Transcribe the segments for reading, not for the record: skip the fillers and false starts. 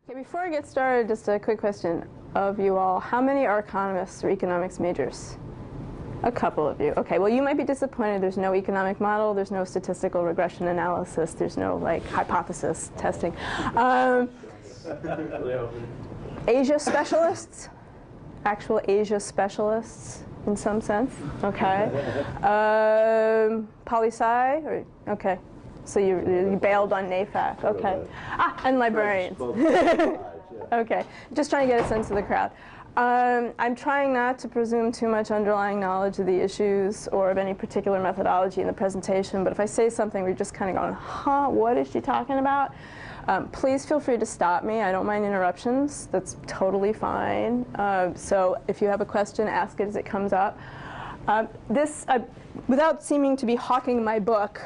Okay, before I get started, just a quick question of you all. How many are economists or economics majors? A couple of you. Okay, well, you might be disappointed. There's no economic model. There's no statistical regression analysis. There's no, like, hypothesis testing. Asia specialists? Actual Asia specialists, in some sense? Okay. Poli-sci? Okay. So you bailed on NAFAC. Okay. And librarians. Okay. Just trying to get a sense of the crowd. I'm trying not to presume too much underlying knowledge of the issues or of any particular methodology in the presentation, but if I say something where you're just kind of going, huh, what is she talking about? Please feel free to stop me. I don't mind interruptions. That's totally fine. So if you have a question, ask it as it comes up. Without seeming to be hawking my book,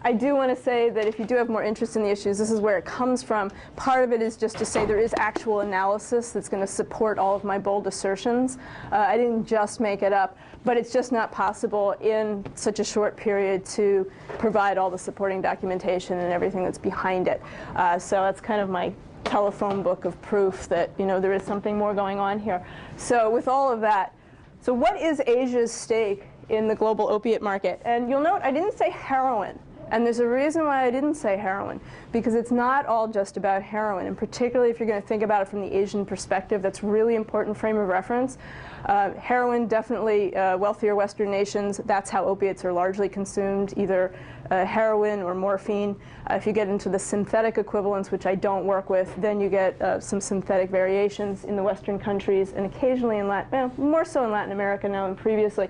I do want to say that if you do have more interest in the issues, this is where it comes from. Part of it is just to say there is actual analysis that's going to support all of my bold assertions. I didn't just make it up, but it's just not possible in such a short period to provide all the supporting documentation and everything that's behind it. So that's kind of my telephone book of proof that, you know, there is something more going on here. So with all of that, so what is Asia's stake in the global opiate market? And you'll note I didn't say heroin. And there's a reason why I didn't say heroin, because it's not all just about heroin. And particularly if you're going to think about it from the Asian perspective, that's a really important frame of reference. Heroin, definitely wealthier Western nations, that's how opiates are largely consumed, either heroin or morphine. If you get into the synthetic equivalents, which I don't work with, then you get some synthetic variations in the Western countries and occasionally in more so in Latin America now than previously.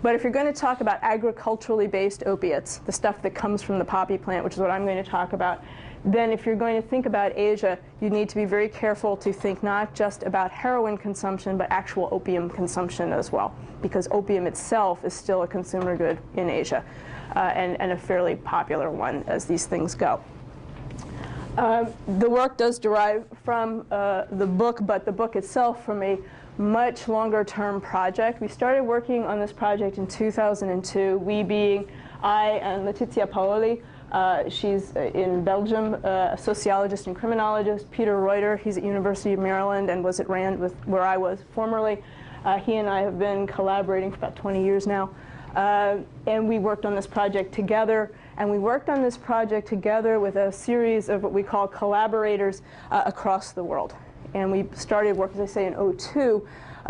But if you're going to talk about agriculturally based opiates, the stuff that comes from the poppy plant, which is what I'm going to talk about, then if you're going to think about Asia, you need to be very careful to think not just about heroin consumption, but actual opium consumption as well, because opium itself is still a consumer good in Asia, and a fairly popular one as these things go. The work does derive from the book, but the book itself from a much longer term project. We started working on this project in 2002, we being I and Letizia Paoli. She's in Belgium, a sociologist and criminologist. Peter Reuter, he's at University of Maryland and was at Rand where I was formerly. He and I have been collaborating for about 20 years now. And we worked on this project together. And we worked on this project together with a series of what we call collaborators across the world. And we started work, as I say, in 2002.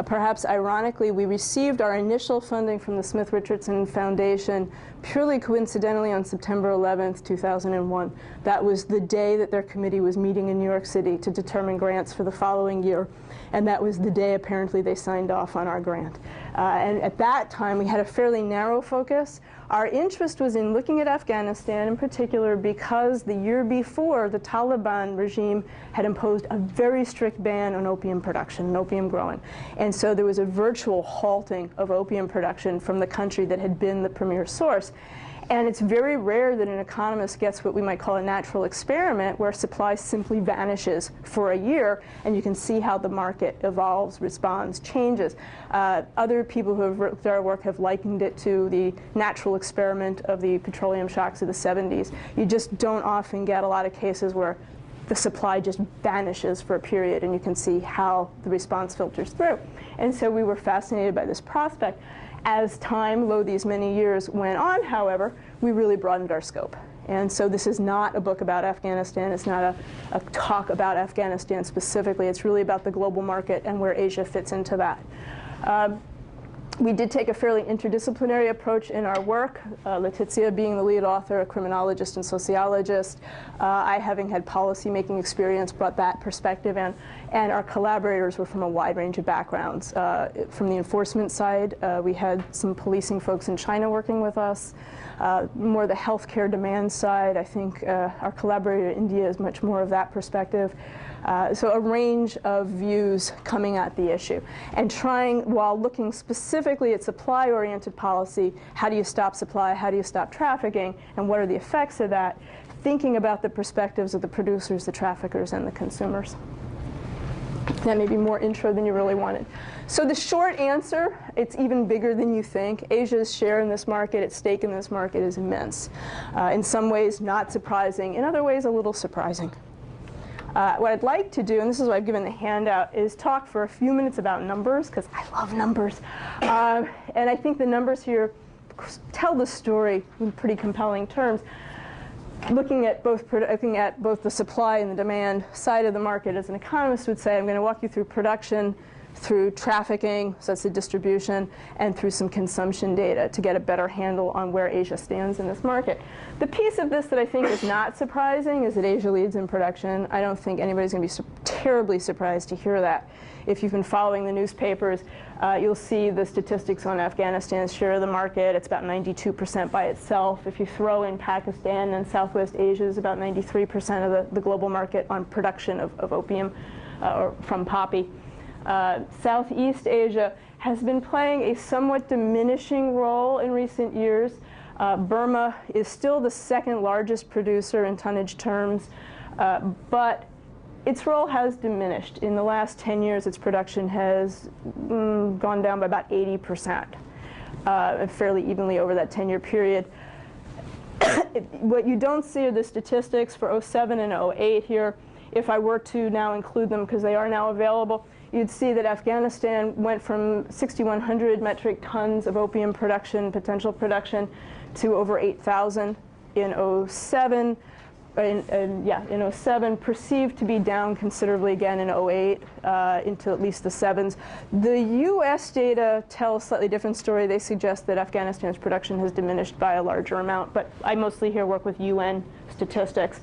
Perhaps ironically, we received our initial funding from the Smith-Richardson Foundation purely coincidentally on September 11th, 2001. That was the day that their committee was meeting in New York City to determine grants for the following year. And that was the day, apparently, they signed off on our grant. And at that time, we had a fairly narrow focus. Our interest was in looking at Afghanistan in particular because the year before, the Taliban regime had imposed a very strict ban on opium production and opium growing. And so there was a virtual halting of opium production from the country that had been the premier source. And it's very rare that an economist gets what we might call a natural experiment, where supply simply vanishes for a year, and you can see how the market evolves, responds, changes. Other people who have written our work have likened it to the natural experiment of the petroleum shocks of the 70s. You just don't often get a lot of cases where the supply just vanishes for a period, and you can see how the response filters through. And so we were fascinated by this prospect. As time, lo these many years, went on, however, we really broadened our scope. And so this is not a book about Afghanistan. It's not a talk about Afghanistan specifically. It's really about the global market and where Asia fits into that. We did take a fairly interdisciplinary approach in our work, Letizia being the lead author, a criminologist and sociologist. I, having had policy-making experience, brought that perspective in. And our collaborators were from a wide range of backgrounds. From the enforcement side, we had some policing folks in China working with us. More the healthcare demand side, I think our collaborator in India is much more of that perspective. So a range of views coming at the issue. And trying, while looking specifically at supply-oriented policy, how do you stop supply, how do you stop trafficking, and what are the effects of that, thinking about the perspectives of the producers, the traffickers, and the consumers. That may be more intro than you really wanted. So the short answer, it's even bigger than you think. Asia's share in this market, its stake in this market is immense. In some ways, not surprising. In other ways, a little surprising. What I'd like to do, and this is what I've given the handout, is talk for a few minutes about numbers, because I love numbers. And I think the numbers here tell the story in pretty compelling terms. Looking at both the supply and the demand side of the market, as an economist would say, I'm going to walk you through production, through trafficking, so that's the distribution, and through some consumption data to get a better handle on where Asia stands in this market. The piece of this that I think is not surprising is that Asia leads in production. I don't think anybody's going to be terribly surprised to hear that. If you've been following the newspapers, you'll see the statistics on Afghanistan's share of the market. It's about 92% by itself. If you throw in Pakistan and Southwest Asia, is about 93% of the global market on production of opium or from poppy. Southeast Asia has been playing a somewhat diminishing role in recent years. Burma is still the second largest producer in tonnage terms, but its role has diminished. In the last 10 years, its production has gone down by about 80%, fairly evenly over that 10-year period. What you don't see are the statistics for 07 and 08 here. If I were to now include them, because they are now available, you'd see that Afghanistan went from 6,100 metric tons of opium production, potential production, to over 8,000 in 07. In 07, perceived to be down considerably again in 08 into at least the 7s. The U.S. data tell a slightly different story. They suggest that Afghanistan's production has diminished by a larger amount, but I mostly here work with UN statistics.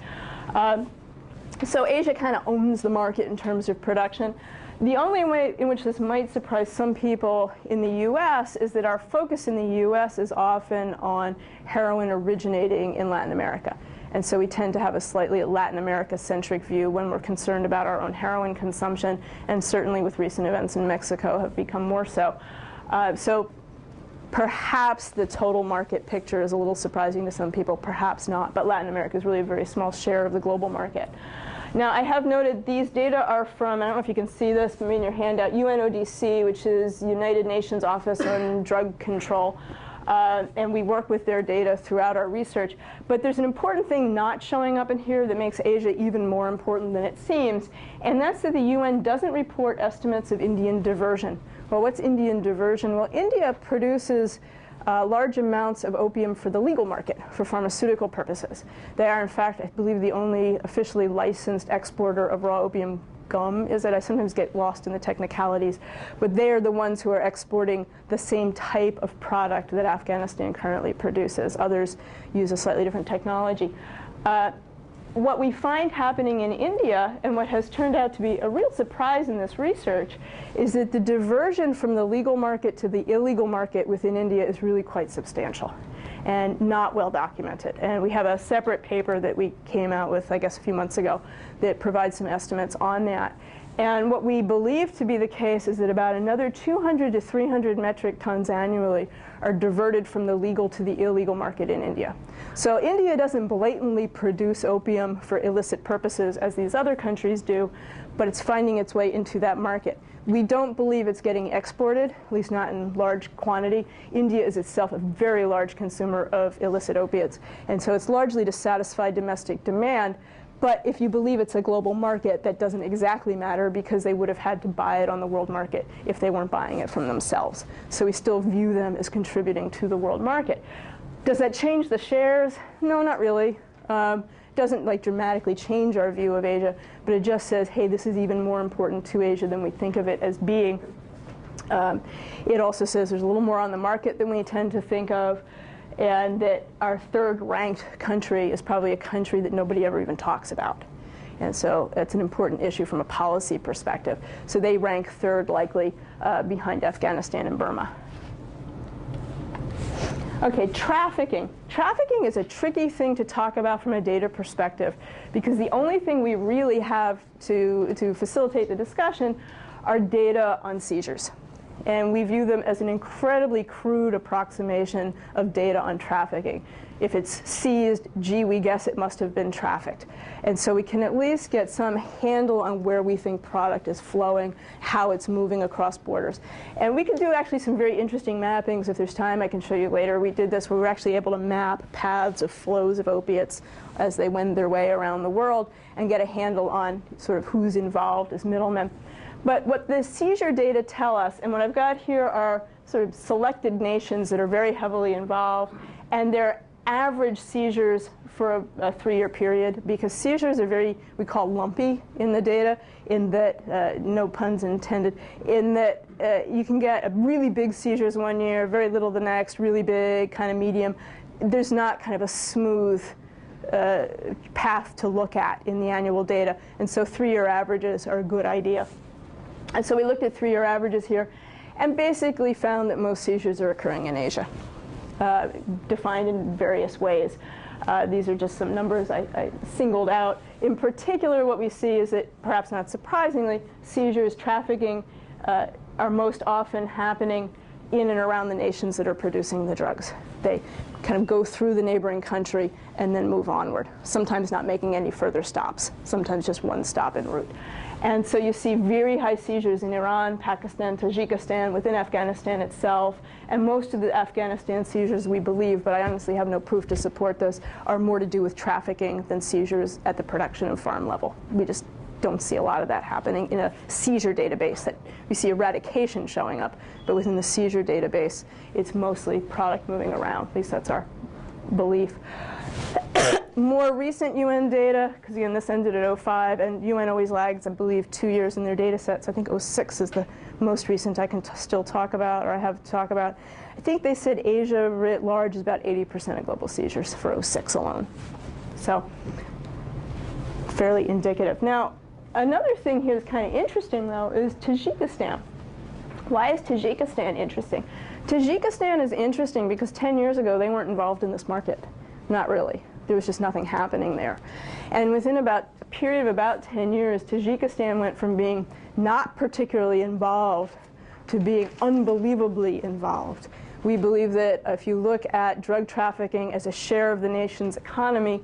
So Asia kind of owns the market in terms of production. The only way in which this might surprise some people in the U.S. is that our focus in the U.S. is often on heroin originating in Latin America. And so we tend to have a slightly Latin America-centric view when we're concerned about our own heroin consumption, and certainly with recent events in Mexico have become more so. So perhaps the total market picture is a little surprising to some people, perhaps not, but Latin America is really a very small share of the global market. Now, I have noted these data are from, I don't know if you can see this, maybe in your handout, UNODC, which is United Nations Office on Drug Control. And we work with their data throughout our research. But there's an important thing not showing up in here that makes Asia even more important than it seems, and that's that the UN doesn't report estimates of Indian diversion. Well, what's Indian diversion? Well, India produces large amounts of opium for the legal market, for pharmaceutical purposes. They are, in fact, I believe, the only officially licensed exporter of raw opium gum. Is that I sometimes get lost in the technicalities, but they are the ones who are exporting the same type of product that Afghanistan currently produces. Others use a slightly different technology. What we find happening in India, and what has turned out to be a real surprise in this research, is that the diversion from the legal market to the illegal market within India is really quite substantial and not well documented. And we have a separate paper that we came out with, I guess, a few months ago that provides some estimates on that. And what we believe to be the case is that about another 200 to 300 metric tons annually are diverted from the legal to the illegal market in India. So India doesn't blatantly produce opium for illicit purposes as these other countries do, but it's finding its way into that market. We don't believe it's getting exported, at least not in large quantity. India is itself a very large consumer of illicit opiates, and so it's largely to satisfy domestic demand. But if you believe it's a global market, that doesn't exactly matter, because they would have had to buy it on the world market if they weren't buying it from themselves. So we still view them as contributing to the world market. Does that change the shares? No, not really. Doesn't dramatically change our view of Asia, but it just says, hey, this is even more important to Asia than we think of it as being. It also says there's a little more on the market than we tend to think of, and that our third-ranked country is probably a country that nobody ever even talks about. And so that's an important issue from a policy perspective. So they rank third, likely, behind Afghanistan and Burma. Okay, trafficking. Trafficking is a tricky thing to talk about from a data perspective, because the only thing we really have to facilitate the discussion are data on seizures. And we view them as an incredibly crude approximation of data on trafficking. If it's seized, gee, we guess it must have been trafficked. And so we can at least get some handle on where we think product is flowing, how it's moving across borders. And we can do actually some very interesting mappings. If there's time, I can show you later. We did this where we were actually able to map paths of flows of opiates as they wend their way around the world and get a handle on sort of who's involved as middlemen. But what the seizure data tell us, and what I've got here are sort of selected nations that are very heavily involved, and their average seizures for a 3-year period, because seizures are very, we call lumpy in the data, in that, no puns intended, in that you can get really big seizures one year, very little the next, really big, kind of medium. There's not kind of a smooth path to look at in the annual data, and so 3-year averages are a good idea. And so we looked at 3-year averages here and basically found that most seizures are occurring in Asia, defined in various ways. These are just some numbers I singled out. In particular, what we see is that, perhaps not surprisingly, seizures, trafficking are most often happening in and around the nations that are producing the drugs. They kind of go through the neighboring country and then move onward, sometimes not making any further stops, sometimes just one stop en route. And so you see very high seizures in Iran, Pakistan, Tajikistan, within Afghanistan itself. And most of the Afghanistan seizures, we believe, but I honestly have no proof to support this, are more to do with trafficking than seizures at the production and farm level. We just don't see a lot of that happening in a seizure database. That we see eradication showing up, but within the seizure database, it's mostly product moving around. At least that's our belief. More recent UN data, because again, this ended at 05, and UN always lags, I believe, 2 years in their data sets. I think 06 is the most recent I can still talk about, or I have to talk about. I think they said Asia writ large is about 80% of global seizures for 06 alone. So fairly indicative. Now, another thing here that's kind of interesting, though, is Tajikistan. Why is Tajikistan interesting? Tajikistan is interesting because 10 years ago, they weren't involved in this market. Not really. There was just nothing happening there. And within about a period of about 10 years, Tajikistan went from being not particularly involved to being unbelievably involved. We believe that if you look at drug trafficking as a share of the nation's economy,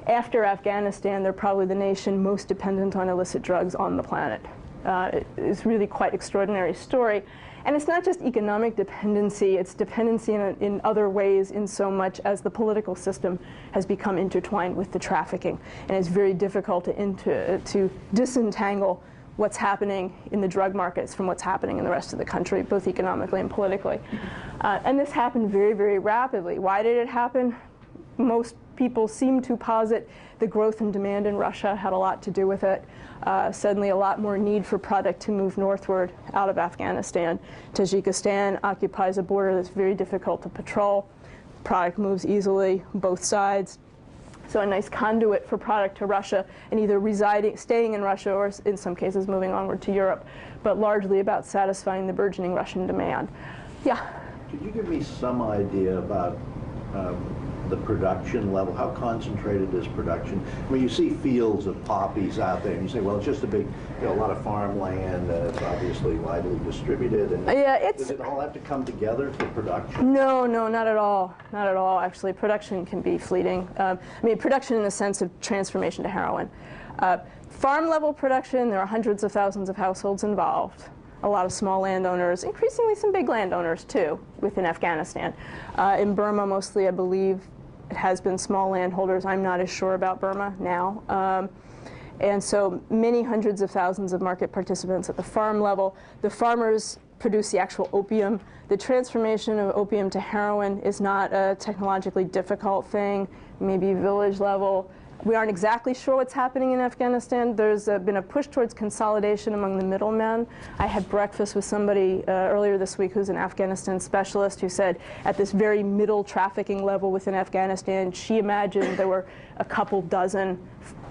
after Afghanistan, they're probably the nation most dependent on illicit drugs on the planet. It's really quite an extraordinary story. And it's not just economic dependency, it's dependency in other ways, in so much as the political system has become intertwined with the trafficking. And it's very difficult to disentangle what's happening in the drug markets from what's happening in the rest of the country, both economically and politically. And this happened very, very rapidly. Why did it happen? Most people seem to posit the growth in demand in Russia had a lot to do with it. Suddenly a lot more need for product to move northward out of Afghanistan. Tajikistan occupies a border that's very difficult to patrol. Product moves easily, both sides. So a nice conduit for product to Russia, and either staying in Russia or in some cases moving onward to Europe, but largely about satisfying the burgeoning Russian demand. Yeah? Could you give me some idea about the production level? How concentrated is production? I mean, you see fields of poppies out there, and you say, well, it's just a big, a lot of farmland, it's obviously widely distributed, and yeah, does it all have to come together for production? No, not at all. Not at all, actually. Production can be fleeting. I mean, production in the sense of transformation to heroin. Farm-level production, there are hundreds of thousands of households involved. A lot of small landowners, increasingly some big landowners, too, within Afghanistan. In Burma, mostly, I believe, it has been small landholders. I'm not as sure about Burma now. And so many hundreds of thousands of market participants at the farm level. The farmers produce the actual opium. The transformation of opium to heroin is not a technologically difficult thing, maybe village level. We aren't exactly sure what's happening in Afghanistan. There's been a push towards consolidation among the middlemen. I had breakfast with somebody earlier this week who's an Afghanistan specialist who said at this very middle trafficking level within Afghanistan, she imagined there were a couple dozen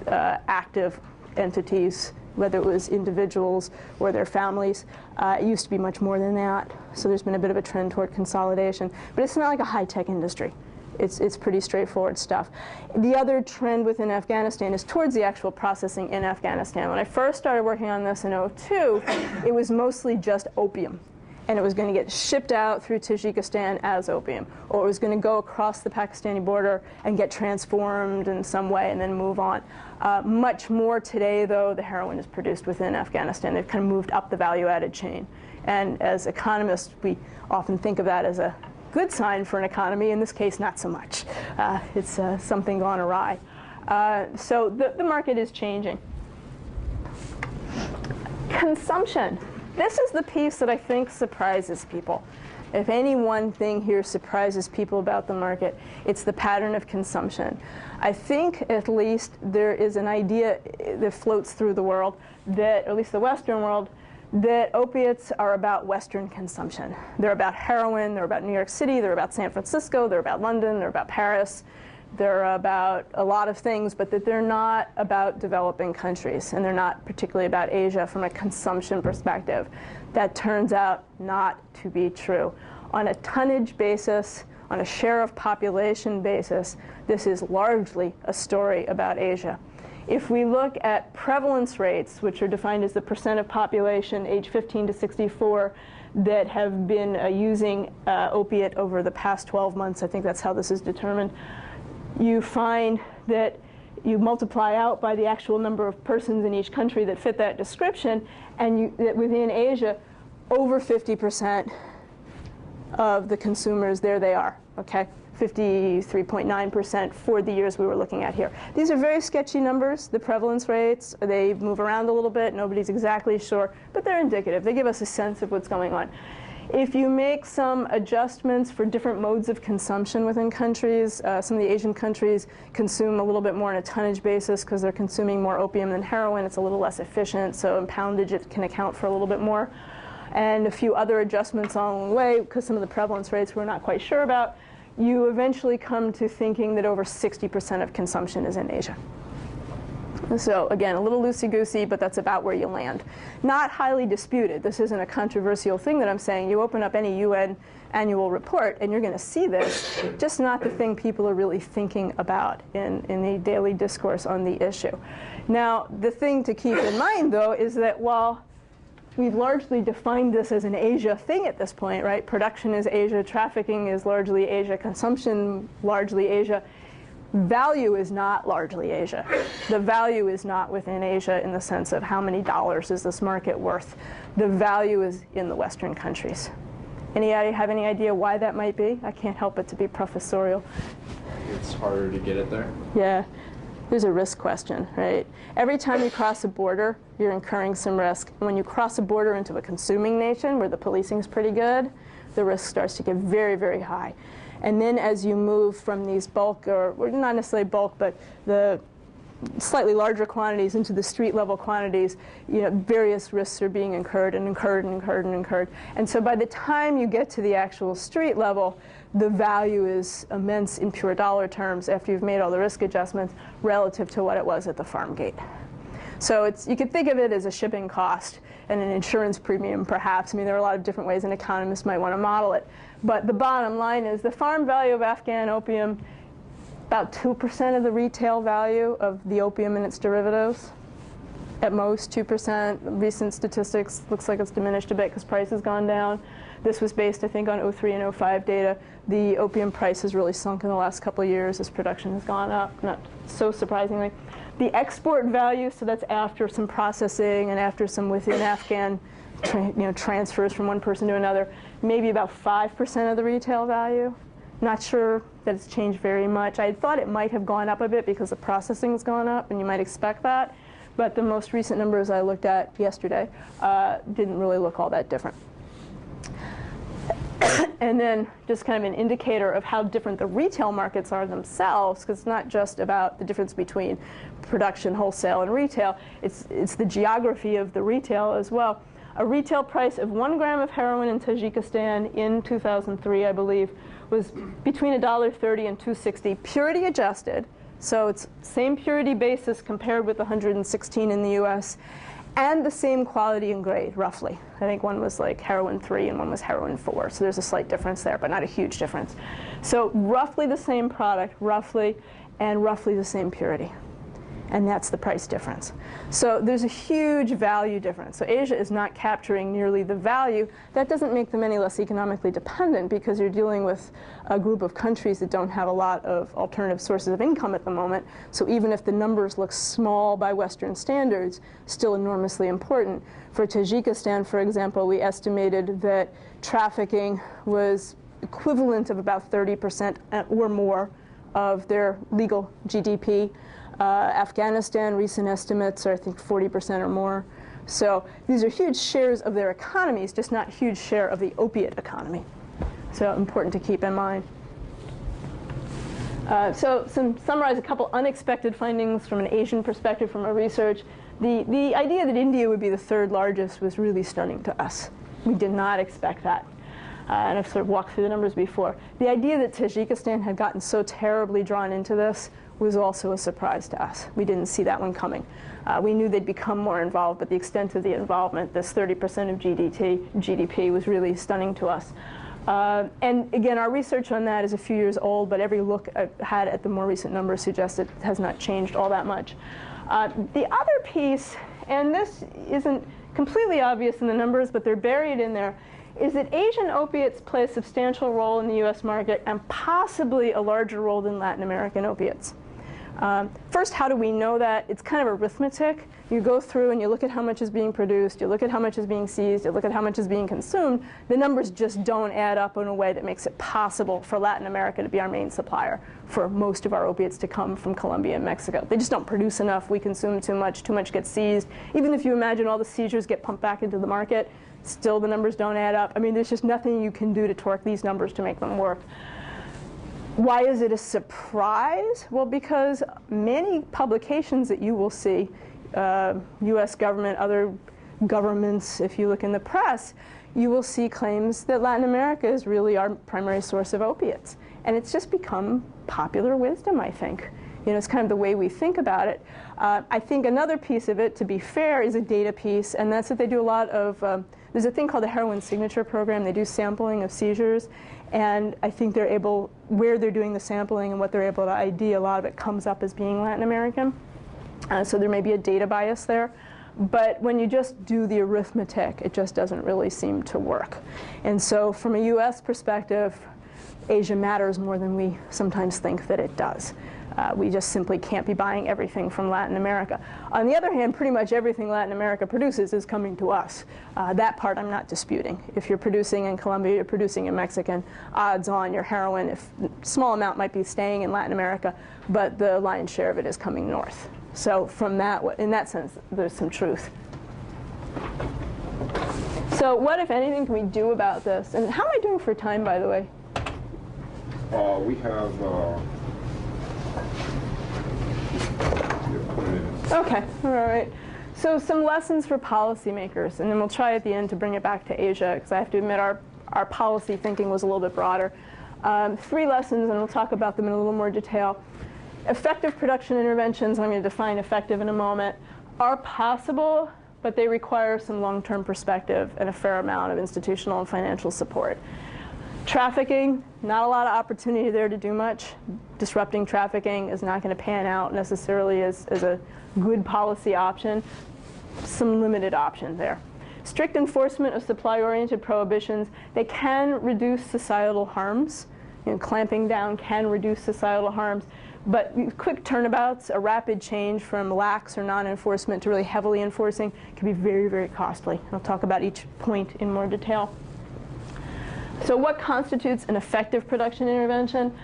active entities, whether it was individuals or their families. It used to be much more than that. So there's been a bit of a trend toward consolidation. But it's not like a high-tech industry. It's pretty straightforward stuff. The other trend within Afghanistan is towards the actual processing in Afghanistan. When I first started working on this in 2002, it was mostly just opium. and it was going to get shipped out through Tajikistan as opium, or it was going to go across the Pakistani border and get transformed in some way and then move on. Much more today, though, the heroin is produced within Afghanistan. They've kind of moved up the value-added chain. And as economists, we often think of that as a good sign for an economy. In this case, not so much. It's something gone awry. So the market is changing. Consumption. This is the piece that I think surprises people. If any one thing here surprises people about the market, it's the pattern of consumption. I think at least there is an idea that floats through the world, that, at least the Western world, that opiates are about Western consumption. They're about heroin, they're about New York City, they're about San Francisco, they're about London, they're about Paris. They're about a lot of things, but that they're not about developing countries, and they're not particularly about Asia from a consumption perspective. That turns out not to be true. On a tonnage basis, on a share of population basis, this is largely a story about Asia. If we look at prevalence rates, which are defined as the percent of population age 15 to 64 that have been using opiate over the past 12 months, I think that's how this is determined, you find that you multiply out by the actual number of persons in each country that fit that description, and that within Asia, over 50% of the consumers, there they are, okay? 53.9% for the years we were looking at here. These are very sketchy numbers, the prevalence rates. They move around a little bit. Nobody's exactly sure, but they're indicative. They give us a sense of what's going on. If you make some adjustments for different modes of consumption within countries, some of the Asian countries consume a little bit more on a tonnage basis because they're consuming more opium than heroin. It's a little less efficient, so in poundage it can account for a little bit more. And a few other adjustments along the way, because some of the prevalence rates we're not quite sure about, you eventually come to thinking that over 60% of consumption is in Asia. So again, a little loosey-goosey, but that's about where you land. Not highly disputed. This isn't a controversial thing that I'm saying. You open up any UN annual report, and you're going to see this, just not the thing people are really thinking about in the daily discourse on the issue. Now, the thing to keep in mind, though, is that while we've largely defined this as an Asia thing at this point, right? Production is Asia, trafficking is largely Asia, consumption largely Asia. Value is not largely Asia. The value is not within Asia in the sense of how many dollars is this market worth. The value is in the Western countries. Have any idea why that might be? I can't help it to be professorial. It's harder to get it there. Yeah. There's a risk question, right? Every time you cross a border, you're incurring some risk. And when you cross a border into a consuming nation where the policing is pretty good, the risk starts to get very, very high. And then as you move from these bulk, or not necessarily bulk, but the slightly larger quantities into the street level quantities, various risks are being incurred and incurred and incurred and incurred. And so by the time you get to the actual street level, the value is immense in pure dollar terms after you've made all the risk adjustments relative to what it was at the farm gate. So you could think of it as a shipping cost and an insurance premium, perhaps. I mean, there are a lot of different ways an economist might want to model it. But the bottom line is the farm value of Afghan opium, about 2% of the retail value of the opium and its derivatives. At most, 2%. Recent statistics looks like it's diminished a bit because price has gone down. This was based, I think, on 03 and 05 data. The opium price has really sunk in the last couple of years as production has gone up, not so surprisingly. The export value, so that's after some processing and after some within Afghan transfers from one person to another, maybe about 5% of the retail value. Not sure that it's changed very much. I thought it might have gone up a bit because the processing has gone up, and you might expect that. But the most recent numbers I looked at yesterday didn't really look all that different. And then just kind of an indicator of how different the retail markets are themselves, because it's not just about the difference between production, wholesale, and retail. It's the geography of the retail as well. A retail price of 1 gram of heroin in Tajikistan in 2003, I believe, was between $1.30 and $2.60, purity adjusted. So it's same purity basis compared with 116 in the US, and the same quality and grade, roughly. I think one was like heroin 3 and one was heroin 4. So there's a slight difference there, but not a huge difference. So roughly the same product, roughly, and roughly the same purity. and that's the price difference. So there's a huge value difference. So Asia is not capturing nearly the value. That doesn't make them any less economically dependent, because you're dealing with a group of countries that don't have a lot of alternative sources of income at the moment. So even if the numbers look small by Western standards, still enormously important. For Tajikistan, for example, we estimated that trafficking was equivalent of about 30% or more of their legal GDP. Afghanistan, recent estimates are, I think, 40% or more. So these are huge shares of their economies, just not huge share of the opiate economy. So important to keep in mind. So summarize a couple unexpected findings from an Asian perspective from our research. The idea that India would be the third largest was really stunning to us. We did not expect that. And I've sort of walked through the numbers before. The idea that Tajikistan had gotten so terribly drawn into this was also a surprise to us. We didn't see that one coming. We knew they'd become more involved, but the extent of the involvement, this 30% of GDP, was really stunning to us. And again, our research on that is a few years old, but every look I've had at the more recent numbers suggests it has not changed all that much. The other piece, and this isn't completely obvious in the numbers, but they're buried in there, is that Asian opiates play a substantial role in the US market, and possibly a larger role than Latin American opiates. First, how do we know that? It's kind of arithmetic. You go through and you look at how much is being produced, you look at how much is being seized, you look at how much is being consumed. The numbers just don't add up in a way that makes it possible for Latin America to be our main supplier, for most of our opiates to come from Colombia and Mexico. They just don't produce enough. We consume too much gets seized. Even if you imagine all the seizures get pumped back into the market, still the numbers don't add up. I mean, there's just nothing you can do to torque these numbers to make them work. Why is it a surprise? Well, because many publications that you will see, US government, other governments, if you look in the press, you will see claims that Latin America is really our primary source of opiates. And it's just become popular wisdom, I think. You know, it's kind of the way we think about it. I think another piece of it, to be fair, is a data piece, and that's that they do a lot of, there's a thing called the Heroin Signature Program. They do sampling of seizures, and I think they're able, where they're doing the sampling and what they're able to ID, a lot of it comes up as being Latin American. So there may be a data bias there. But when you just do the arithmetic, it just doesn't really seem to work. And so from a US perspective, Asia matters more than we sometimes think that it does. We just simply can't be buying everything from Latin America. On the other hand, pretty much everything Latin America produces is coming to us. That part I'm not disputing. If you're producing in Colombia, you're producing in Mexican, odds on your heroin, if small amount might be staying in Latin America, but the lion's share of it is coming north. So from that, in that sense, there's some truth. So what, if anything, can we do about this? And how am I doing for time, by the way? We have Okay, all right. So some lessons for policymakers, and then we'll try at the end to bring it back to Asia, because I have to admit our policy thinking was a little bit broader. 3 lessons, and we'll talk about them in a little more detail. Effective production interventions, and I'm going to define effective in a moment, are possible, but they require some long-term perspective and a fair amount of institutional and financial support. Trafficking, not a lot of opportunity there to do much. Disrupting trafficking is not going to pan out necessarily as a good policy option. Some limited option there. Strict enforcement of supply-oriented prohibitions, they can reduce societal harms. You know, clamping down can reduce societal harms. But quick turnabouts, a rapid change from lax or non-enforcement to really heavily enforcing can be very, very costly. I'll talk about each point in more detail. So what constitutes an effective production intervention?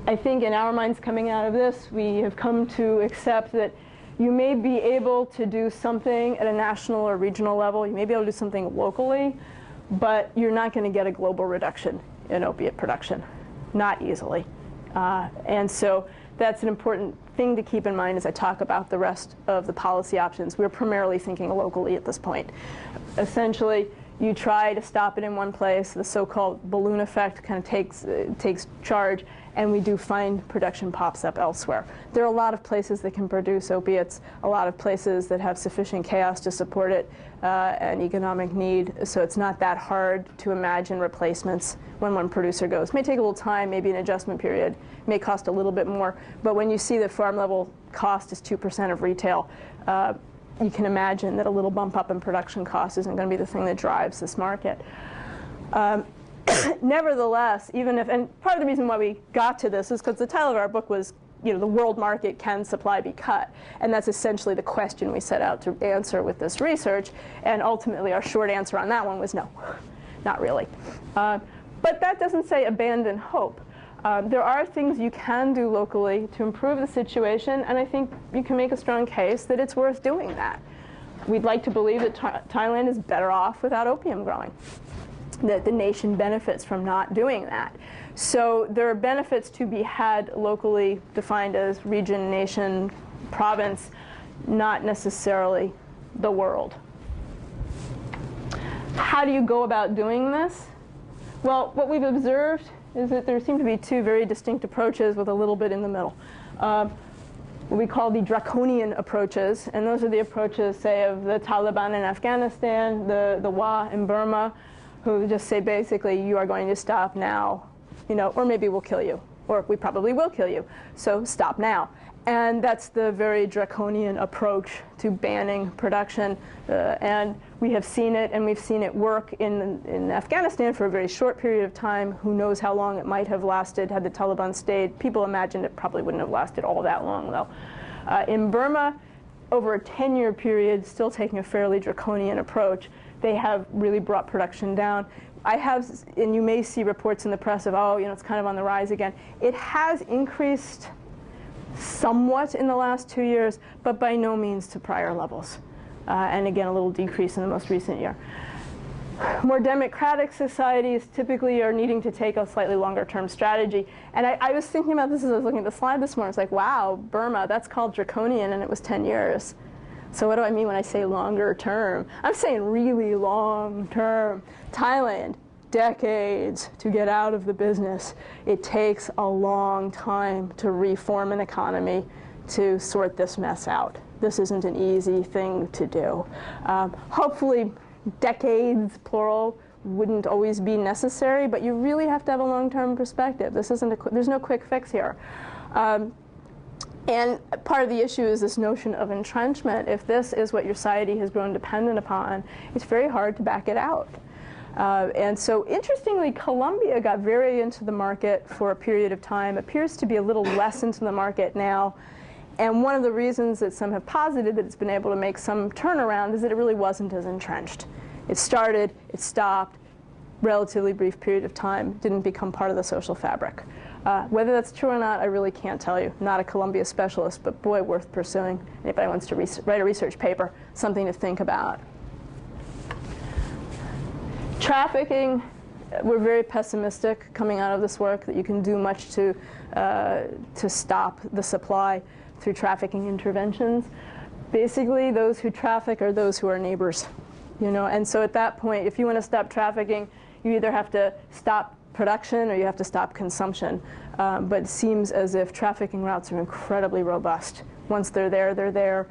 I think in our minds coming out of this, we have come to accept that you may be able to do something at a national or regional level. You may be able to do something locally, but you're not going to get a global reduction in opiate production, not easily. And so that's an important thing to keep in mind as I talk about the rest of the policy options. We're primarily thinking locally at this point. Essentially, You try to stop it in one place, the so-called balloon effect kind of takes charge, and we do find production pops up elsewhere. There are a lot of places that can produce opiates, a lot of places that have sufficient chaos to support it, and economic need, so it's not that hard to imagine replacements when one producer goes. It may take a little time, maybe an adjustment period, may cost a little bit more, but when you see the farm level cost is 2% of retail, you can imagine that a little bump up in production cost isn't going to be the thing that drives this market. Nevertheless, even if, and part of the reason why we got to this is because the title of our book was, the world market, can supply be cut? And that's essentially the question we set out to answer with this research. And ultimately, our short answer on that one was no, not really. But that doesn't say abandon hope. There are things you can do locally to improve the situation, and I think you can make a strong case that it's worth doing that. We'd like to believe that Thailand is better off without opium growing, that the nation benefits from not doing that. So there are benefits to be had locally, defined as region, nation, province, not necessarily the world. How do you go about doing this? Well, what we've observed is that there seem to be two very distinct approaches with a little bit in the middle. What we call the Draconian approaches, and those are the approaches, say, of the Taliban in Afghanistan, the WA in Burma, who just say basically, you are going to stop now, or maybe we'll kill you, or we probably will kill you, so stop now. And that's the very draconian approach to banning production. And we have seen it, and we've seen it work in Afghanistan for a very short period of time. Who knows how long it might have lasted had the Taliban stayed. People imagined it probably wouldn't have lasted all that long, though. In Burma, over a 10-year period, still taking a fairly draconian approach, they have really brought production down. I have, and you may see reports in the press of, it's kind of on the rise again. It has increased somewhat in the last 2 years, but by no means to prior levels. And again, a little decrease in the most recent year. More democratic societies typically are needing to take a slightly longer-term strategy. And I was thinking about this as I was looking at the slide this morning. It's like, wow, Burma, that's called draconian, and it was 10 years. So what do I mean when I say longer term? I'm saying really long term. Thailand, decades to get out of the business. It takes a long time to reform an economy to sort this mess out. This isn't an easy thing to do. Hopefully, decades, plural, wouldn't always be necessary, but you really have to have a long-term perspective. This isn't there's no quick fix here. And part of the issue is this notion of entrenchment. If this is what your society has grown dependent upon, it's very hard to back it out. And so interestingly, Colombia got very into the market for a period of time, appears to be a little less into the market now. And one of the reasons that some have posited that it's been able to make some turnaround is that it really wasn't as entrenched. It started, it stopped, relatively brief period of time, didn't become part of the social fabric. Whether that's true or not, I really can't tell you. Not a Columbia specialist, but boy, worth pursuing. Anybody wants to write a research paper, something to think about. Trafficking, we're very pessimistic coming out of this work that you can do much to stop the supply through trafficking interventions. Basically, those who traffic are those who are neighbors, and so at that point, if you want to stop trafficking, you either have to stop production or you have to stop consumption. But it seems as if trafficking routes are incredibly robust. Once they're there, they're there.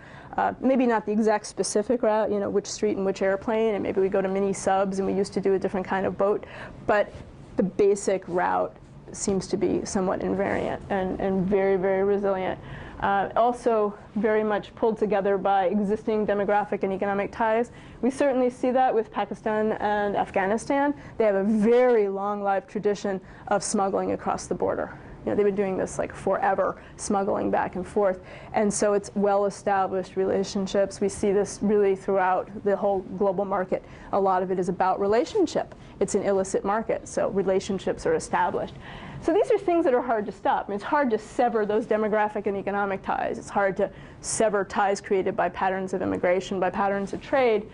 Maybe not the exact specific route, which street and which airplane, and maybe we go to mini subs and we used to do a different kind of boat, but the basic route seems to be somewhat invariant and very, very resilient. Also very much pulled together by existing demographic and economic ties. We certainly see that with Pakistan and Afghanistan. They have a very long-lived tradition of smuggling across the border. They've been doing this like forever, smuggling back and forth. And so it's well-established relationships. We see this really throughout the whole global market. A lot of it is about relationship. It's an illicit market, so relationships are established. So these are things that are hard to stop. It's hard to sever those demographic and economic ties. It's hard to sever ties created by patterns of immigration, by patterns of trade.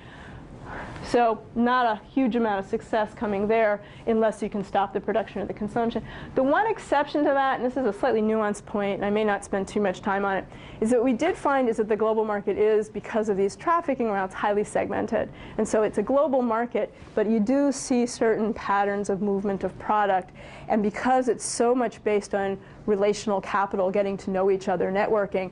So not a huge amount of success coming there unless you can stop the production or the consumption. The one exception to that, and this is a slightly nuanced point, and I may not spend too much time on it, is that what we did find is that the global market is, because of these trafficking routes, highly segmented. And so it's a global market, but you do see certain patterns of movement of product. And because it's so much based on relational capital, getting to know each other, networking,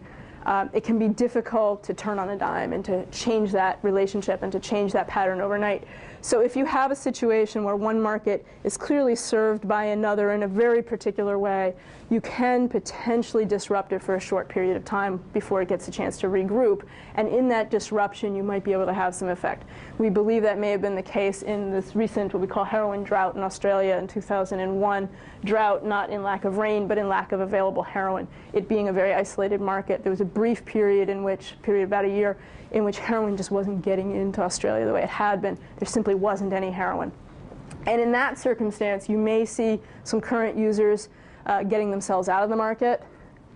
it can be difficult to turn on a dime and to change that relationship and to change that pattern overnight. So if you have a situation where one market is clearly served by another in a very particular way, you can potentially disrupt it for a short period of time before it gets a chance to regroup. And in that disruption, you might be able to have some effect. We believe that may have been the case in this recent, what we call heroin drought in Australia in 2001. Drought not in lack of rain, but in lack of available heroin. It being a very isolated market, there was a brief period about a year, in which heroin just wasn't getting into Australia the way it had been. There simply wasn't any heroin. And in that circumstance, you may see some current users getting themselves out of the market.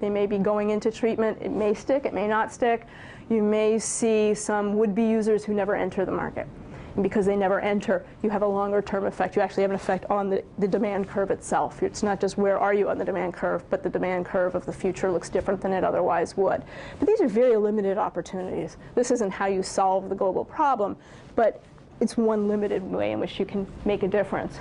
They may be going into treatment. It may stick, it may not stick. You may see some would-be users who never enter the market. And because they never enter, you have a longer-term effect. You actually have an effect on the demand curve itself. It's not just where are you on the demand curve, but the demand curve of the future looks different than it otherwise would. But these are very limited opportunities. This isn't how you solve the global problem, but it's one limited way in which you can make a difference.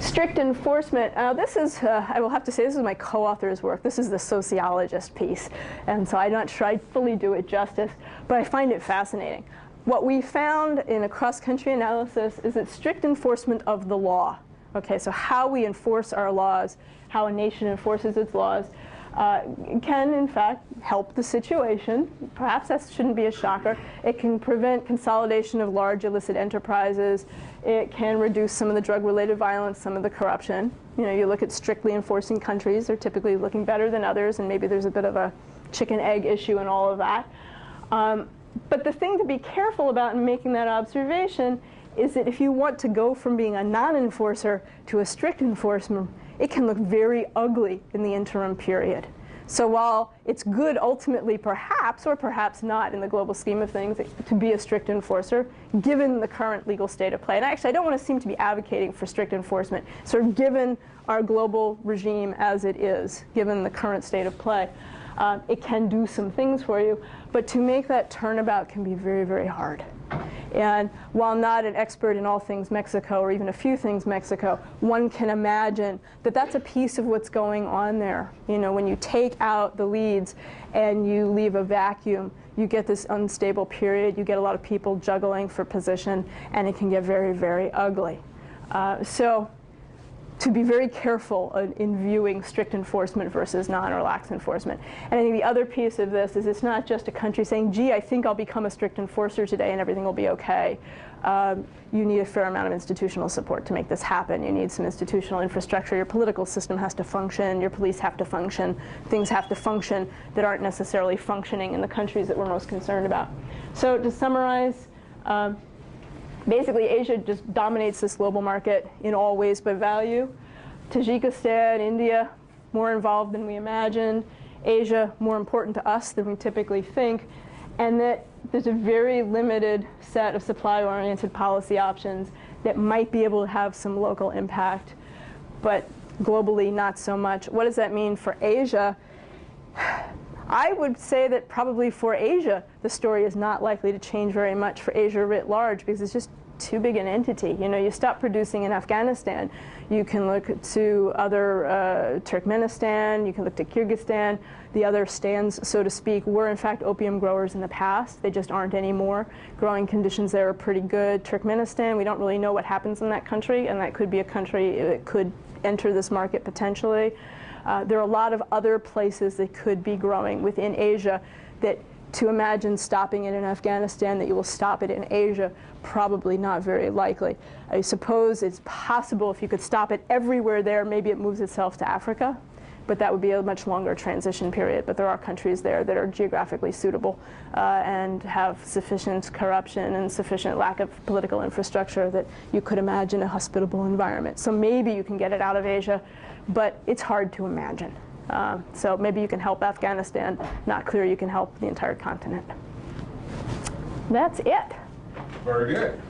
Strict enforcement. This is, I will have to say, this is my co-author's work. This is the sociologist piece. And so I'm not sure I fully do it justice, but I find it fascinating. What we found in a cross-country analysis is that strict enforcement of the law, okay, so how we enforce our laws, how a nation enforces its laws, can, in fact, help the situation. Perhaps that shouldn't be a shocker. It can prevent consolidation of large illicit enterprises. It can reduce some of the drug-related violence, some of the corruption. You know, you look at strictly enforcing countries, they're typically looking better than others, and maybe there's a bit of a chicken-egg issue in all of that. But the thing to be careful about in making that observation is that if you want to go from being a non-enforcer to a strict enforcer, it can look very ugly in the interim period. So while it's good ultimately perhaps, or perhaps not in the global scheme of things, to be a strict enforcer, given the current legal state of play. And actually, I don't want to seem to be advocating for strict enforcement, sort of given our global regime as it is, given the current state of play. It can do some things for you, but to make that turnabout can be very, very hard. And while not an expert in all things Mexico, or even a few things Mexico, one can imagine that that's a piece of what's going on there. You know, when you take out the leads and you leave a vacuum, you get this unstable period, you get a lot of people juggling for position, and it can get very, very ugly. So to be very careful in viewing strict enforcement versus non or lax enforcement. And I think the other piece of this is it's not just a country saying, gee, I think I'll become a strict enforcer today and everything will be okay. You need a fair amount of institutional support to make this happen. You need some institutional infrastructure. Your political system has to function. Your police have to function. Things have to function that aren't necessarily functioning in the countries that we're most concerned about. So to summarize, basically, Asia just dominates this global market in all ways but value. Tajikistan, India, more involved than we imagined. Asia, more important to us than we typically think. And that there's a very limited set of supply-oriented policy options that might be able to have some local impact, but globally not so much. What does that mean for Asia? I would say that probably for Asia, the story is not likely to change very much for Asia writ large, because it's just too big an entity. You know, you stop producing in Afghanistan, you can look to other Turkmenistan, you can look to Kyrgyzstan. The other stands, so to speak, were in fact opium growers in the past. They just aren't anymore. Growing conditions there are pretty good. Turkmenistan, we don't really know what happens in that country, and that could be a country that could enter this market potentially. There are a lot of other places that could be growing within Asia that to imagine stopping it in Afghanistan, that you will stop it in Asia, probably not very likely. I suppose it's possible if you could stop it everywhere there, maybe it moves itself to Africa, but that would be a much longer transition period. But there are countries there that are geographically suitable and have sufficient corruption and sufficient lack of political infrastructure that you could imagine a hospitable environment. So maybe you can get it out of Asia, but it's hard to imagine. So maybe you can help Afghanistan, not clear you can help the entire continent. That's it. Very good.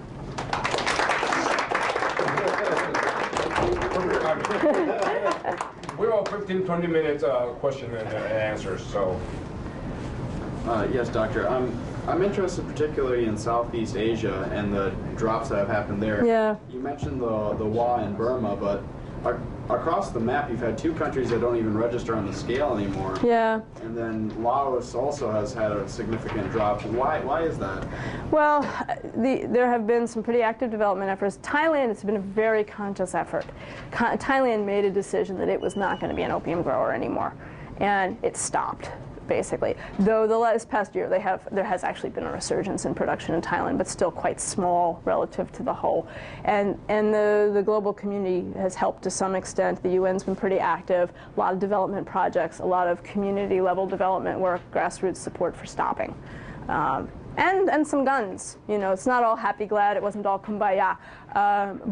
We have 15, 20 minutes question and answers, so. Yes, Doctor. I'm interested particularly in Southeast Asia and the drops that have happened there. Yeah. You mentioned the WA in Burma, but across the map you've had two countries that don't even register on the scale anymore. Yeah. And then Laos also has had a significant drop. Why is that? Well, there have been some pretty active development efforts. Thailand, it's been a very conscious effort. Thailand made a decision that it was not going to be an opium grower anymore, and it stopped, basically. Though this past year there has actually been a resurgence in production in Thailand, but still quite small relative to the whole. And the global community has helped to some extent. The UN's been pretty active. A lot of development projects, a lot of community level development work, grassroots support for stopping. And some guns. You know, it's not all happy glad, it wasn't all kumbaya,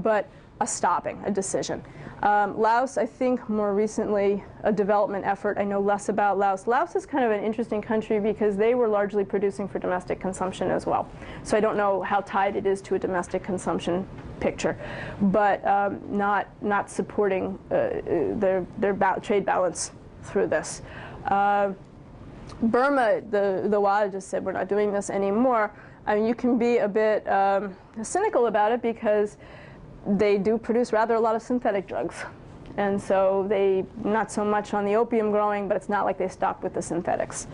but a stopping, a decision. Laos, I think more recently, a development effort. I know less about Laos. Laos is kind of an interesting country because they were largely producing for domestic consumption as well. So I don't know how tied it is to a domestic consumption picture, but not supporting their trade balance through this. Burma, the WA just said we're not doing this anymore. I mean, you can be a bit cynical about it because they do produce rather a lot of synthetic drugs. And so they, not so much on the opium growing, but it's not like they stopped with the synthetics.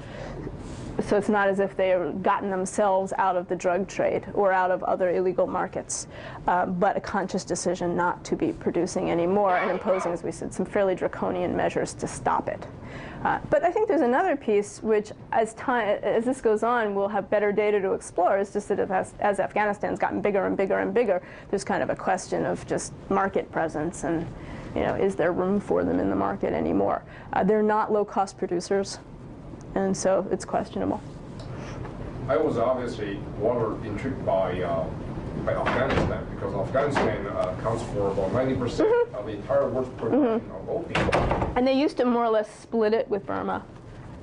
So it's not as if they've gotten themselves out of the drug trade or out of other illegal markets, but a conscious decision not to be producing anymore and imposing, as we said, some fairly draconian measures to stop it. But I think there's another piece which, as this goes on, we'll have better data to explore. It's just that as Afghanistan's gotten bigger and bigger and bigger, there's kind of a question of just market presence and, you know, is there room for them in the market anymore? They're not low-cost producers, and so it's questionable. I was obviously rather intrigued by Afghanistan, because Afghanistan accounts for about 90% of the entire world's production of opium. And they used to more or less split it with Burma.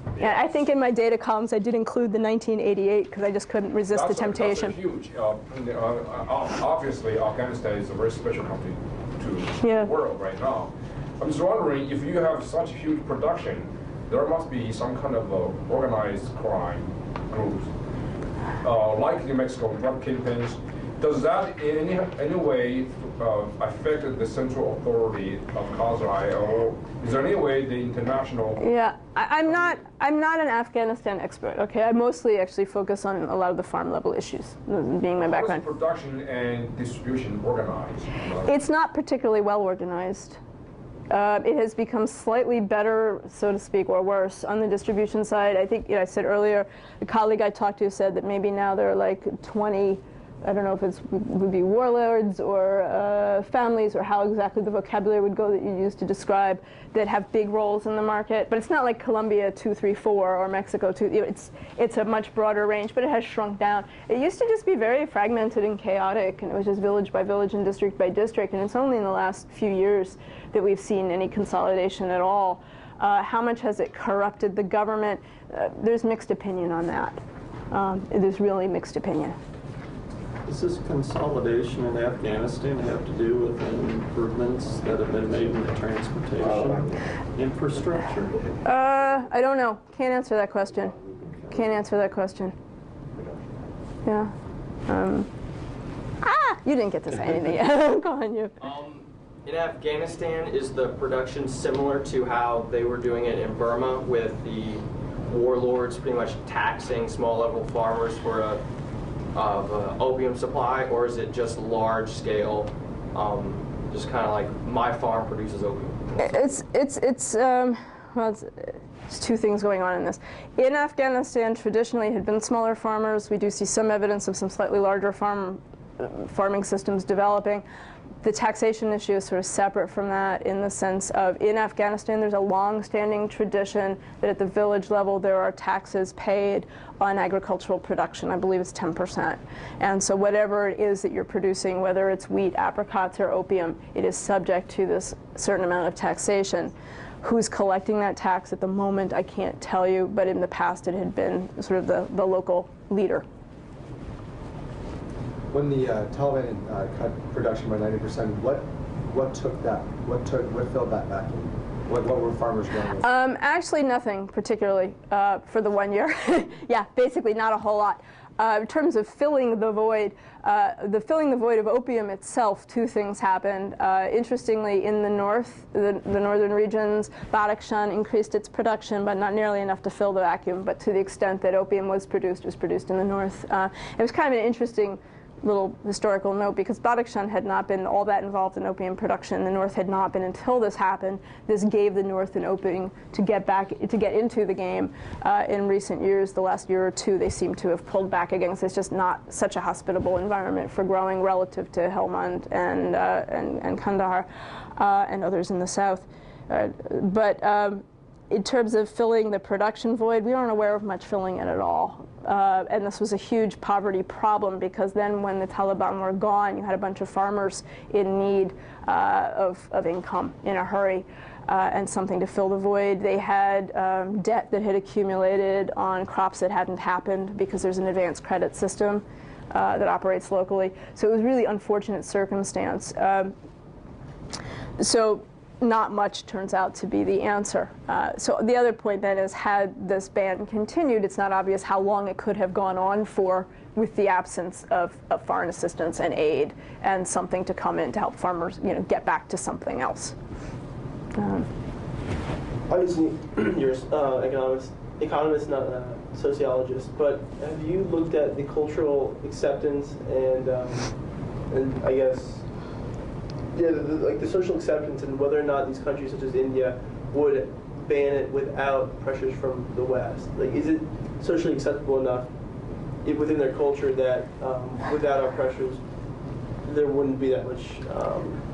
Yes. And I think in my data columns I did include the 1988 because I just couldn't resist the temptation. That's huge. Obviously, Afghanistan is a very special country to the world right now. I'm just wondering, if you have such huge production, there must be some kind of organized crime groups, like New Mexico drug kingpins. Does that in any way affect the central authority of Kazrai, or is there any way the international? Yeah, I'm not an Afghanistan expert. Okay, I mostly actually focus on a lot of the farm level issues, being my background. How is production and distribution organized? It's not particularly well organized. It has become slightly better, so to speak, or worse on the distribution side. I think, I said earlier, a colleague I talked to said that maybe now there are like 20, I don't know if it would be warlords or families, or how exactly the vocabulary would go that you use to describe, that have big roles in the market. But it's not like Colombia 2, 3, 4 or Mexico 2. It's a much broader range, but it has shrunk down. It used to just be very fragmented and chaotic, and it was just village by village and district by district. And it's only in the last few years that we've seen any consolidation at all. How much has it corrupted the government? There's mixed opinion on that. There's really mixed opinion. Does this consolidation in Afghanistan have to do with improvements that have been made in the transportation infrastructure? I don't know. Can't answer that question. Can't answer that question. Yeah. You didn't get to say anything yet. Go on, you. In Afghanistan, is the production similar to how they were doing it in Burma, with the warlords pretty much taxing small-level farmers for opium supply, or is it just large-scale, just kind of like my farm produces opium? It's two things going on in this. In Afghanistan, traditionally, it had been smaller farmers. We do see some evidence of some slightly larger farming systems developing. The taxation issue is sort of separate from that, in the sense of, in Afghanistan, there's a long-standing tradition that at the village level there are taxes paid on agricultural production. I believe it's 10%. And so whatever it is that you're producing, whether it's wheat, apricots, or opium, it is subject to this certain amount of taxation. Who's collecting that tax at the moment, I can't tell you, but in the past it had been sort of the local leader. when the Taliban cut production by 90%, what took that? What filled that vacuum? What were farmers growing with? Actually, nothing particularly for the 1 year. Yeah, basically not a whole lot. In terms of filling the void of opium itself, two things happened. Interestingly, in the north, the northern regions, Badakhshan increased its production, but not nearly enough to fill the vacuum. But to the extent that opium was produced in the north. It was kind of an interesting little historical note, because Badakhshan had not been all that involved in opium production. The North had not been until this happened. This gave the North an opening to get into the game. In recent years, the last year or two, they seem to have pulled back again. So it's just not such a hospitable environment for growing relative to Helmand and Kandahar and others in the south. But in terms of filling the production void, we aren't aware of much filling it at all. And this was a huge poverty problem, because then when the Taliban were gone, you had a bunch of farmers in need of income in a hurry and something to fill the void. They had debt that had accumulated on crops that hadn't happened, because there's an advanced credit system that operates locally. So it was a really unfortunate circumstance. So not much turns out to be the answer. So the other point then is, had this ban continued, it's not obvious how long it could have gone on for, with the absence of foreign assistance and aid and something to come in to help farmers, get back to something else. Obviously, you're an economist, not a sociologist, but have you looked at the cultural acceptance and I guess, yeah, the social acceptance, and whether or not these countries such as India would ban it without pressures from the West? Like, is it socially acceptable enough within their culture that without our pressures, there wouldn't be that much?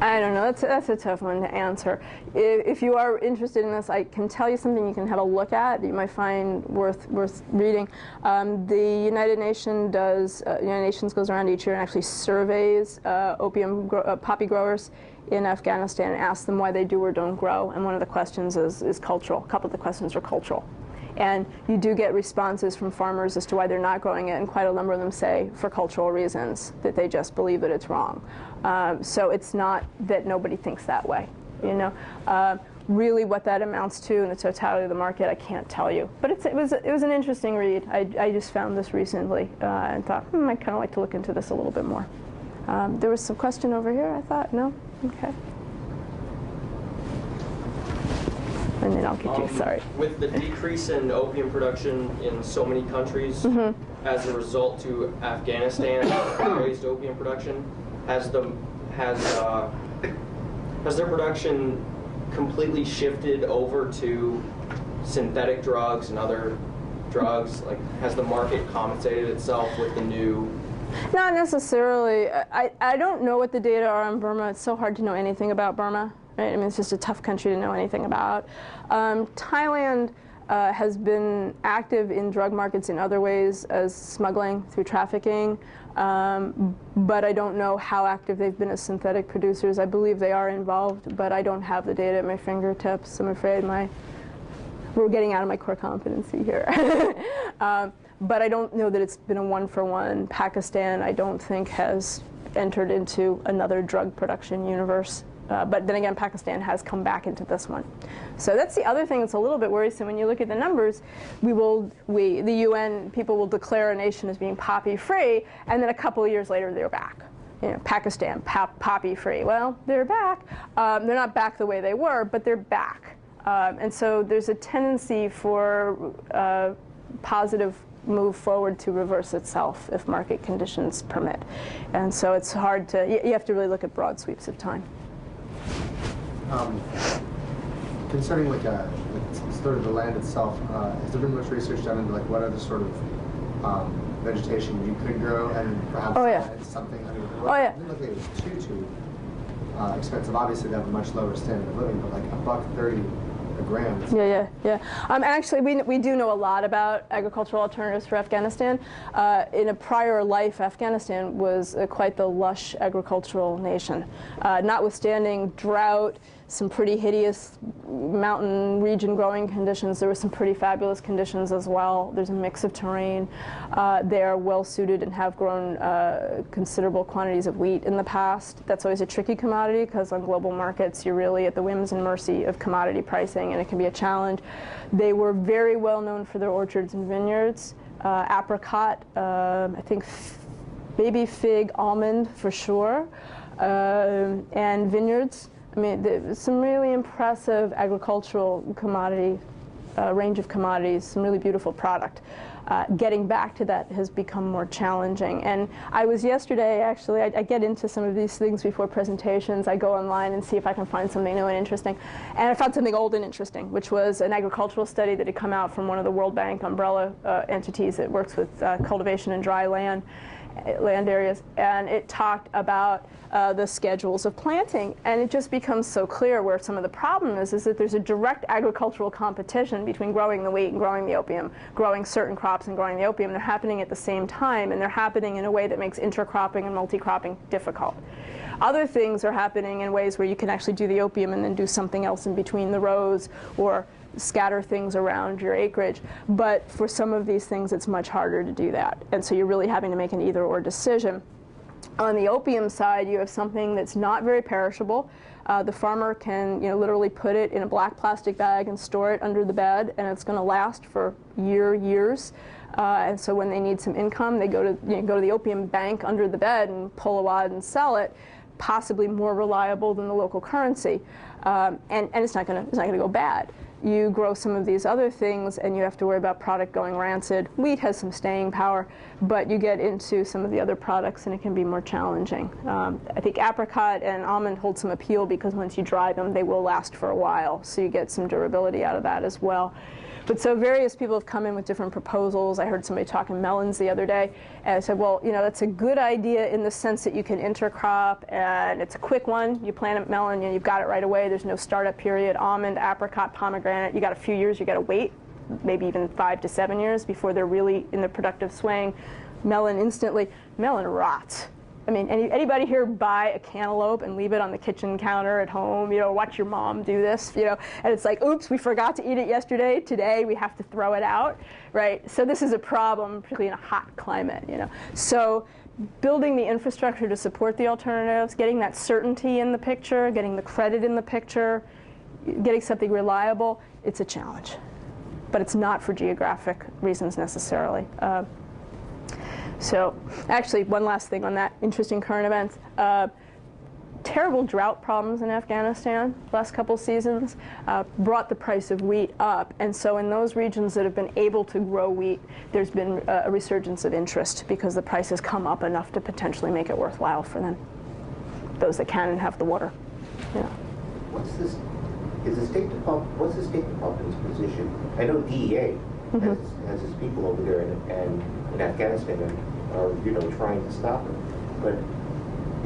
I don't know. That's a tough one to answer. If you are interested in this, I can tell you something you can have a look at that you might find worth reading. The United Nations goes around each year and actually surveys poppy growers in Afghanistan and asks them why they do or don't grow. And one of the questions is cultural. A couple of the questions are cultural. And you do get responses from farmers as to why they're not growing it, and quite a number of them say for cultural reasons, that they just believe that it's wrong. So it's not that nobody thinks that way, Really what that amounts to in the totality of the market, I can't tell you. But it was an interesting read. I just found this recently and thought, I'd kind of like to look into this a little bit more. There was some question over here, I thought. No? Okay. And then I'll get you, sorry. With the decrease in opium production in so many countries as a result to Afghanistan raised opium production, has their production completely shifted over to synthetic drugs and other drugs? Like, has the market compensated itself with the new? Not necessarily. I don't know what the data are on Burma. It's so hard to know anything about Burma. Right? I mean, it's just a tough country to know anything about. Thailand has been active in drug markets in other ways, as smuggling through trafficking, but I don't know how active they've been as synthetic producers. I believe they are involved, but I don't have the data at my fingertips. I'm afraid we're getting out of my core competency here. But I don't know that it's been a one-for-one. Pakistan, I don't think, has entered into another drug production universe. But then again, Pakistan has come back into this one. So that's the other thing that's a little bit worrisome. When you look at the numbers, the UN people will declare a nation as being poppy-free, and then a couple of years later they're back. Pakistan, poppy-free. Well, they're back. They're not back the way they were, but they're back. And so there's a tendency for positive move forward to reverse itself if market conditions permit. And so it's hard to, you have to really look at broad sweeps of time. Concerning sort of the land itself, has there been much research done into what other sort of vegetation you could grow and perhaps something? I mean, it didn't look like it was too expensive. Obviously, they have a much lower standard of living, but like $1.30 a gram. Yeah. Actually, we do know a lot about agricultural alternatives for Afghanistan. In a prior life, Afghanistan was quite the lush agricultural nation. Notwithstanding drought, some pretty hideous mountain region growing conditions. There were some pretty fabulous conditions as well. There's a mix of terrain. They are well suited and have grown considerable quantities of wheat in the past. That's always a tricky commodity because on global markets you're really at the whims and mercy of commodity pricing, and it can be a challenge. They were very well known for their orchards and vineyards. Apricot, I think baby fig, almond for sure, and vineyards. I mean, there's some really impressive agricultural commodity, range of commodities, some really beautiful product. Getting back to that has become more challenging. And I was yesterday, actually, I get into some of these things before presentations. I go online and see if I can find something new and interesting. And I found something old and interesting, which was an agricultural study that had come out from one of the World Bank umbrella entities that works with cultivation and dry land areas, and it talked about the schedules of planting, and it just becomes so clear where some of the problem is that there's a direct agricultural competition between growing the wheat and growing the opium, growing certain crops and growing the opium. They're happening at the same time, and they're happening in a way that makes intercropping and multi-cropping difficult. Other things are happening in ways where you can actually do the opium and then do something else in between the rows, or scatter things around your acreage. But for some of these things, it's much harder to do that. And so you're really having to make an either-or decision. On the opium side, you have something that's not very perishable. The farmer can, literally put it in a black plastic bag and store it under the bed, and it's going to last for years. And so when they need some income, they go to the opium bank under the bed and pull a wad and sell it. Possibly more reliable than the local currency, and it's not going to go bad. You grow some of these other things, and you have to worry about product going rancid. Wheat has some staying power, but you get into some of the other products, and it can be more challenging. I think apricot and almond hold some appeal because once you dry them, they will last for a while, so you get some durability out of that as well. But so various people have come in with different proposals. I heard somebody talking melons the other day, and I said, well, that's a good idea in the sense that you can intercrop, and it's a quick one. You plant a melon, and you've got it right away. There's no startup period. Almond, apricot, pomegranate, you got a few years. You got to wait, maybe even 5 to 7 years before they're really in the productive swing. Melon instantly. Melon rots. I mean, anybody here buy a cantaloupe and leave it on the kitchen counter at home? Watch your mom do this, and it's like, oops, we forgot to eat it yesterday. Today we have to throw it out, right? So this is a problem, particularly in a hot climate, So building the infrastructure to support the alternatives, getting that certainty in the picture, getting the credit in the picture, getting something reliable, it's a challenge. But it's not for geographic reasons necessarily. So actually, one last thing on that, interesting current events. Terrible drought problems in Afghanistan last couple seasons brought the price of wheat up. And so in those regions that have been able to grow wheat, there's been a resurgence of interest because the price has come up enough to potentially make it worthwhile for them, those that can and have the water. Yeah. What's the State Department's position? I know DEA has its people over there and in Afghanistan are trying to stop it. But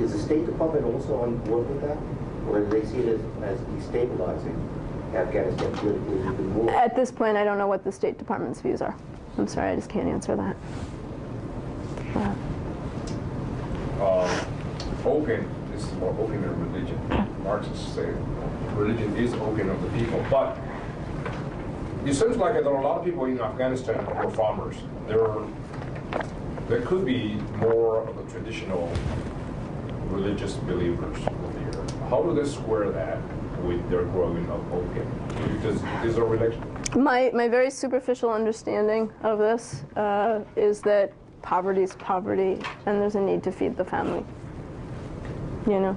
is the State Department also on board with that, or do they see it as destabilizing Afghanistan politically even more? At this point, I don't know what the State Department's views are. I'm sorry, I just can't answer that. Opium, this is more opium than religion. Marxists say religion is opium of the people, but it seems like there are a lot of people in Afghanistan who are farmers. There could be more of the traditional religious believers over here. How do they square that with their growing of opium? Because is there a relation? My very superficial understanding of this is that poverty is poverty, and there's a need to feed the family. You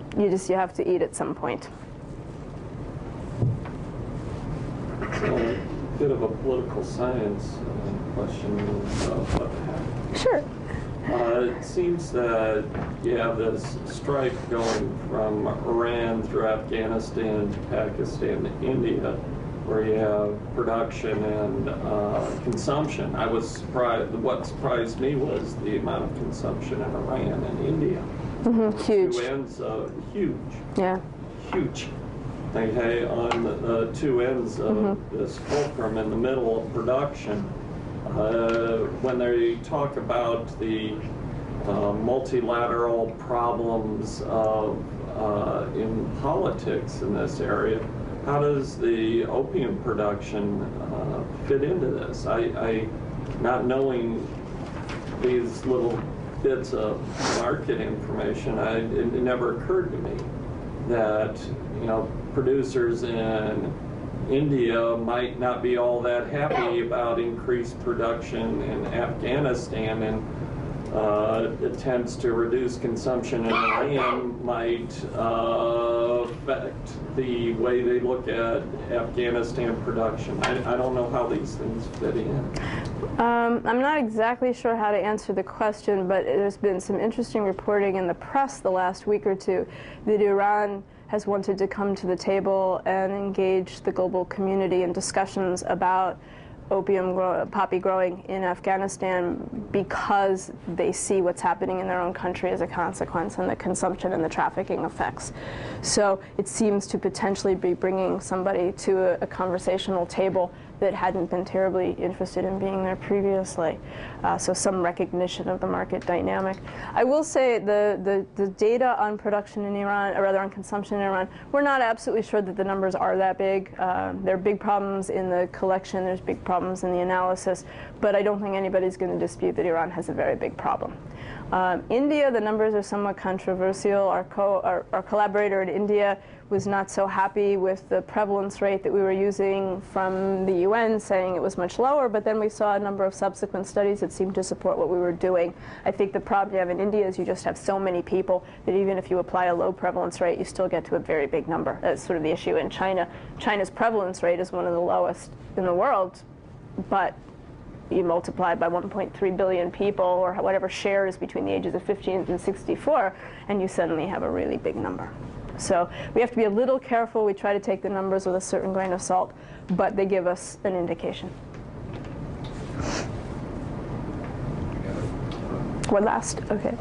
have to eat at some point. A bit of a political science question. Sure. It seems that you have this strife going from Iran through Afghanistan, Pakistan, to India, where you have production and consumption. I was surprised. What surprised me was the amount of consumption in Iran and India. Huge. Two ends of huge. Yeah. Huge. Okay, on the two ends of this fulcrum in the middle of production. When they talk about the multilateral problems of in politics in this area. How does the opium production fit into this? Not knowing these little bits of market information, it never occurred to me that, you know, producers in India might not be all that happy about increased production in Afghanistan, and attempts to reduce consumption in Iran might affect the way they look at Afghanistan production. I don't know how these things fit in. I'm not exactly sure how to answer the question, but there's been some interesting reporting in the press the last week or two that Iran has wanted to come to the table and engage the global community in discussions about poppy growing in Afghanistan because they see what's happening in their own country as a consequence, and the consumption and the trafficking effects. So it seems to potentially be bringing somebody to a conversational table that hadn't been terribly interested in being there previously. So some recognition of the market dynamic. I will say the data on production in Iran, or rather on consumption in Iran, we're not absolutely sure that the numbers are that big. There are big problems in the collection, there's big problems in the analysis, but I don't think anybody's going to dispute that Iran has a very big problem. India, the numbers are somewhat controversial. Our collaborator in India was not so happy with the prevalence rate that we were using from the UN, saying it was much lower, but then we saw a number of subsequent studies that seemed to support what we were doing. I think the problem you have in India is you just have so many people that even if you apply a low prevalence rate, you still get to a very big number. That's sort of the issue in China. China's prevalence rate is one of the lowest in the world, but you multiply by 1.3 billion people, or whatever share is between the ages of 15 and 64, and you suddenly have a really big number. So we have to be a little careful. We try to take the numbers with a certain grain of salt, but they give us an indication. One last, okay.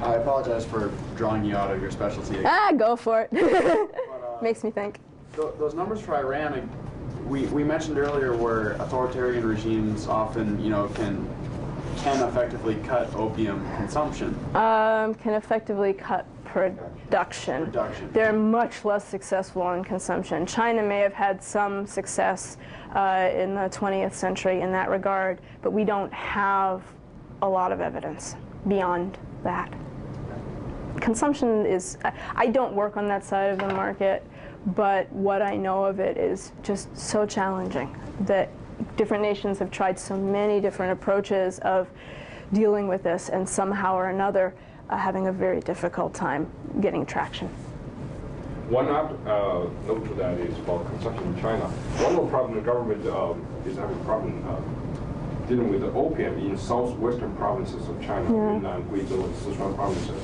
I apologize for drawing you out of your specialty again. Go for it. But, makes me think. Those numbers for Iran, we mentioned earlier where authoritarian regimes often, you know, can effectively cut opium consumption. Can effectively cut production. They're much less successful in consumption. China may have had some success in the 20th century in that regard, but we don't have a lot of evidence beyond that. Consumption is, I don't work on that side of the market, but what I know of it is just so challenging that different nations have tried so many different approaches of dealing with this, and somehow or another having a very difficult time getting traction. One note to that is about consumption in China. One more problem the government is having a problem dealing with the opium in southwestern provinces of China, Yunnan, Guizhou, and Sichuan provinces,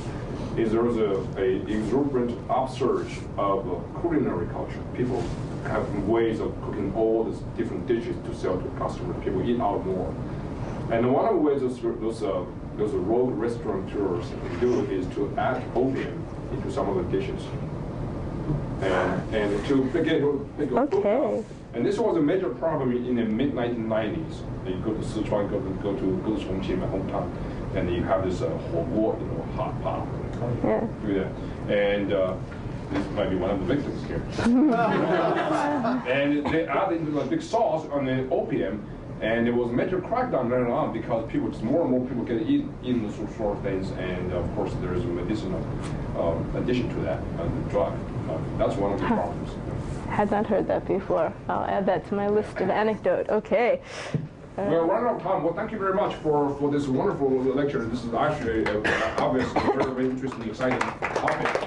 is there was a exuberant upsurge of culinary culture. People have ways of cooking all these different dishes to sell to customers. People eat out more. And one of the ways those road restaurateurs do it is to add opium into some of the dishes. And to make a food. And this was a major problem in the mid-1990s. You go to Sichuan, go to Chongqing, my hometown, and you have this huoguo, hot pot. Yeah. Do that. And this might be one of the victims here. And they added into a big sauce on the opium, and there was a major crackdown later on because more and more people get eating those sort of things, and of course there is a medicinal addition to that, the drug. That's one of the problems. Had not heard that before. I'll add that to my list of anecdote. Okay. We're running out of time. Well, thank you very much for this wonderful lecture. This is actually obviously a very, very interesting, exciting topic.